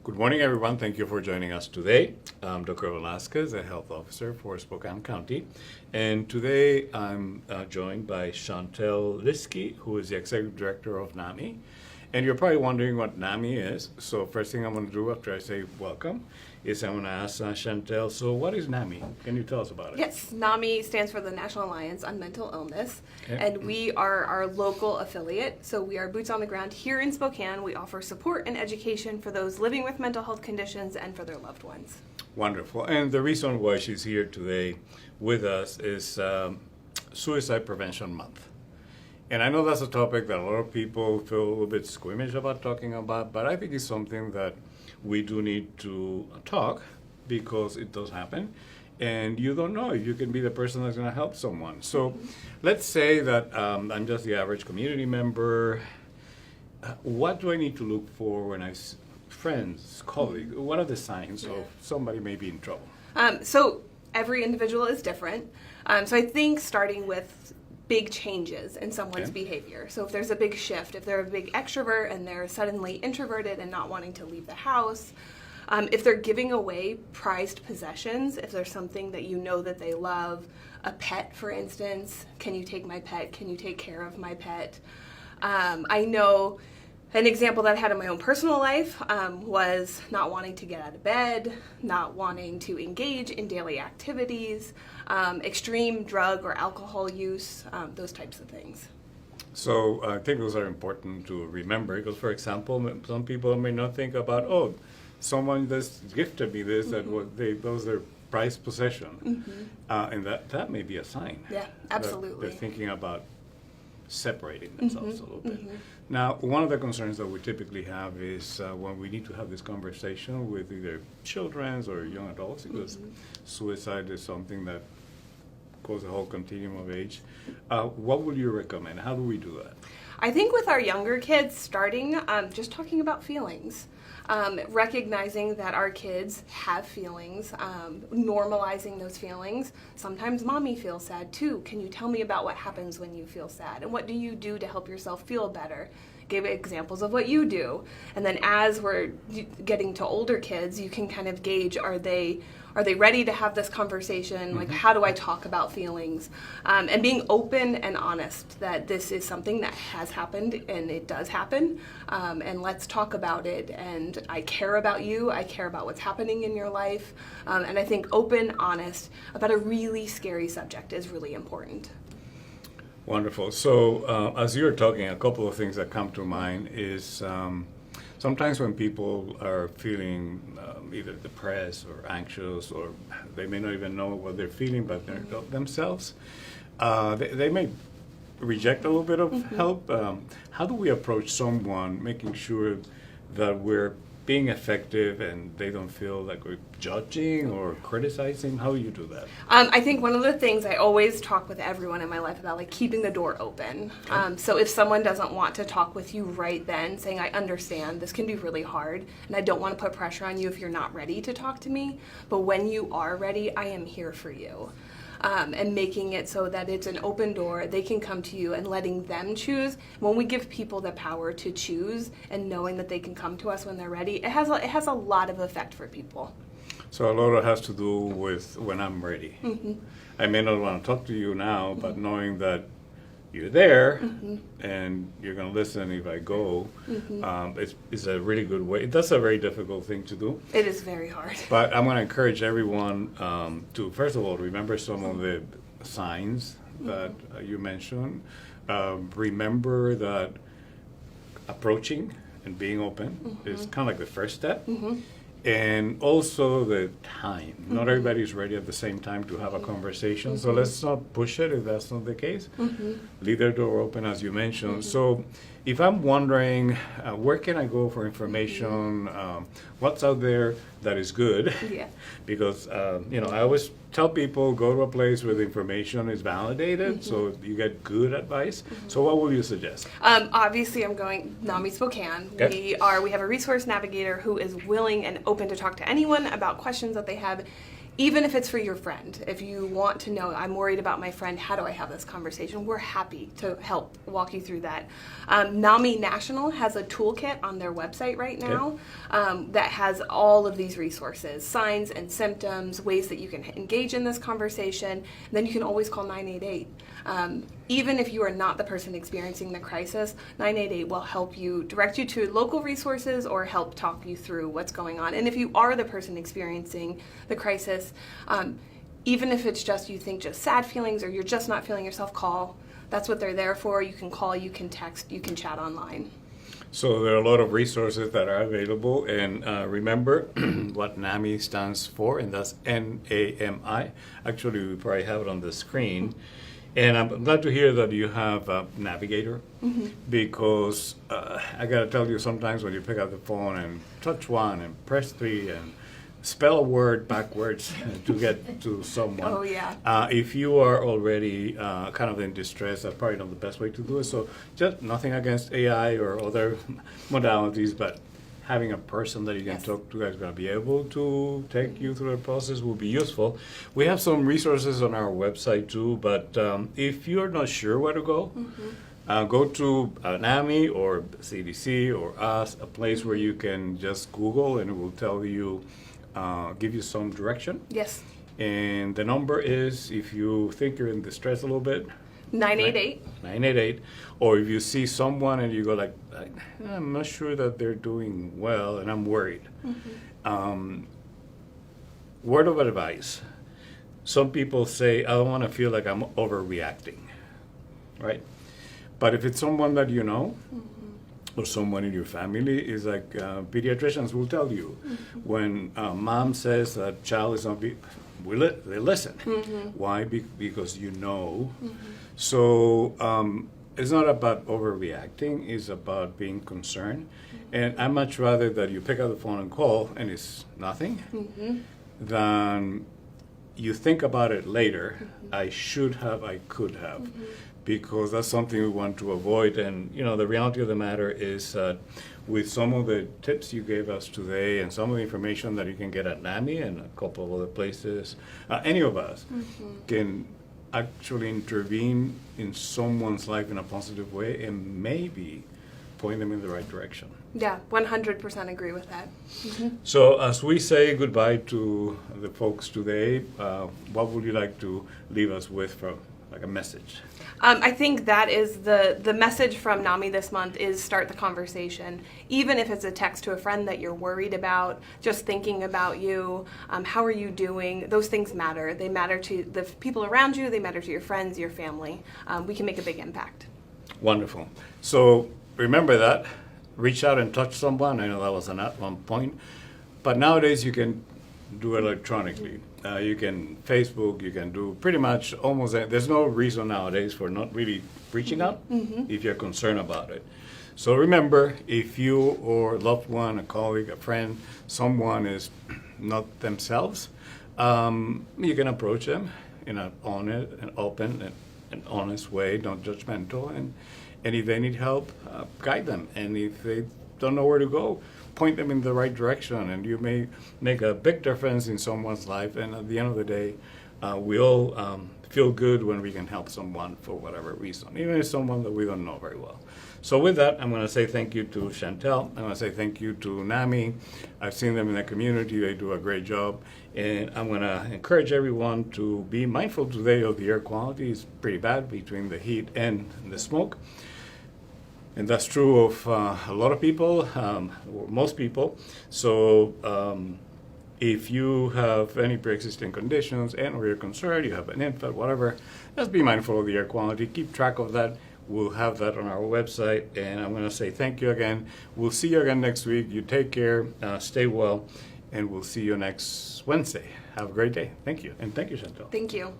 Good morning, everyone. Thank you for joining us today. I'm Dr. Velasquez, a health officer for Spokane County. And today I'm joined by Chantel Liskey, who is the executive director of NAMI. And you're probably wondering what NAMI is. So first thing I'm going to do after I say welcome is I'm going to ask Chantel, so what is NAMI? Can you tell us about it? Yes, NAMI stands for the National Alliance on Mental Illness, Okay. and we are our local affiliate. So we are boots on the ground here in Spokane. We offer support and education for those living with mental health conditions and for their loved ones. Wonderful. And the reason why she's here today with us is Suicide Prevention Month. And I know that's a topic that a lot of people feel a little bit squeamish about talking about, but I think it's something that we do need to talk because it does happen. And you don't know if you can be the person that's going to help someone. So let's say that I'm just the average community member. What do I need to look for when friends, colleagues, what are the signs of somebody may be in trouble? So every individual is different. So I think starting with big changes in someone's behavior. So if there's a big shift, if they're a big extrovert and they're suddenly introverted and not wanting to leave the house, if they're giving away prized possessions, if there's something that you know that they love, a pet, for instance, can you take my pet? Can you take care of my pet? I know an example that I had in my own personal life was not wanting to get out of bed, not wanting to engage in daily activities, extreme drug or alcohol use, those types of things. So I think those are important to remember because, for example, some people may not think about, oh, someone just gifted me this, that those are prized possession. And that may be a sign. Yeah, absolutely. They're thinking about separating themselves a little bit. Now, one of the concerns that we typically have is when we need to have this conversation with either children or young adults, because suicide is something that goes the whole continuum of age. What would you recommend? How do we do that? I think with our younger kids, starting just talking about feelings. Recognizing that our kids have feelings, normalizing those feelings. Sometimes mommy feels sad too. Can you tell me about what happens when you feel sad? And what do you do to help yourself feel better? Give examples of what you do. And then as we're getting to older kids, you can kind of gauge, are they ready to have this conversation? Like, how do I talk about feelings? And being open and honest that this is something that has happened and it does happen. And let's talk about it. And I care about you. I care about what's happening in your life. And I think open, honest about a really scary subject is really important. Wonderful. So as you're talking, a couple of things that come to mind is sometimes when people are feeling either depressed or anxious, or they may not even know what they're feeling, but they're themselves, they may reject a little bit of help. How do we approach someone, making sure that we're being effective and they don't feel like we're judging or criticizing? How do you do that? I think one of the things I always talk with everyone in my life about, like, keeping the door open. So if someone doesn't want to talk with you right then, saying, I understand, this can be really hard, and I don't want to put pressure on you if you're not ready to talk to me, but when you are ready, I am here for you. And making it so that it's an open door, they can come to you and letting them choose. When we give people the power to choose and knowing that they can come to us when they're ready, it has a lot of effect for people. So a lot of it has to do with when I'm ready. I may not want to talk to you now, but knowing that you're there and you're going to listen if I go, it's a really good way. That's a very difficult thing to do. It is very hard. But I'm going to encourage everyone to, first of all, remember some of the signs that you mentioned. Remember that approaching and being open is kind of like the first step. And also the time. Not everybody's ready at the same time to have a conversation. So let's not push it if that's not the case. Leave their door open, as you mentioned. So if I'm wondering, where can I go for information? What's out there that is good? Yeah. Because, I always tell people, go to a place where the information is validated, so you get good advice. So what will you suggest? Obviously, I'm going NAMI Spokane. Okay. We have a resource navigator who is willing and open to talk to anyone about questions that they have even if it's for your friend. If you want to know, I'm worried about my friend, how do I have this conversation? We're happy to help walk you through that. NAMI National has a toolkit on their website right now that has all of these resources, signs and symptoms, ways that you can engage in this conversation. And then you can always call 988. Even if you are not the person experiencing the crisis, 988 will help you, direct you to local resources or help talk you through what's going on. And if you are the person experiencing the crisis, even if it's just you think just sad feelings or you're just not feeling yourself, call. That's what they're there for. You can call, you can text, you can chat online. So there are a lot of resources that are available, and remember what NAMI stands for, and that's NAMI. Actually, we probably have it on the screen. And I'm glad to hear that you have a navigator, because I gotta tell you, sometimes when you pick up the phone and touch 1 and press 3 and spell a word backwards to get to someone. Oh, yeah. If you are already kind of in distress, that's probably not the best way to do it. So just nothing against AI or other modalities, but having a person that you can talk to that's going to be able to take you through the process will be useful. We have some resources on our website too, but if you're not sure where to go, go to NAMI or CDC or us, a place where you can just Google and it will tell you, give you some direction. Yes. And the number is, if you think you're in distress a little bit, 988. 988. Or if you see someone and you go like, I'm not sure that they're doing well and I'm worried. Word of advice. Some people say, I don't want to feel like I'm overreacting, right? But if it's someone that you know, or someone in your family, is like pediatricians will tell you, when mom says that child is not, they listen. Why? Because you know. So it's not about overreacting, it's about being concerned. And I'd much rather that you pick up the phone and call and it's nothing, than you think about it later, I should have, I could have. Because that's something we want to avoid. And you know, the reality of the matter is that with some of the tips you gave us today and some of the information that you can get at NAMI and a couple of other places, any of us can actually intervene in someone's life in a positive way and maybe point them in the right direction. Yeah, 100% agree with that. So as we say goodbye to the folks today, what would you like to leave us with for like a message? I think that is the message from NAMI this month is start the conversation. Even if it's a text to a friend that you're worried about, just thinking about you, how are you doing? Those things matter. They matter to the people around you. They matter to your friends, your family. We can make a big impact. Wonderful. So remember that. Reach out and touch someone. I know that was at one point. But nowadays you can do it electronically. You can Facebook, you can do pretty much almost, there's no reason nowadays for not really reaching out if you're concerned about it. So remember, if you or loved one, a colleague, a friend, someone is not themselves, you can approach them in an honest and open and honest way, not judgmental. And if they need help, guide them. And if they don't know where to go, point them in the right direction, and you may make a big difference in someone's life. And at the end of the day, we all feel good when we can help someone for whatever reason, even if it's someone that we don't know very well. So with that, I'm going to say thank you to Chantel. I'm going to say thank you to NAMI. I've seen them in the community. They do a great job. And I'm going to encourage everyone to be mindful today of the air quality. It's pretty bad between the heat and the smoke. And that's true of a lot of people, or most people. So if you have any pre-existing conditions and or you're concerned, you have an infant, whatever, just be mindful of the air quality. Keep track of that. We'll have that on our website. And I'm going to say thank you again. We'll see you again next week. You take care, stay well, and we'll see you next Wednesday. Have a great day. Thank you. And thank you, Chantal. Thank you.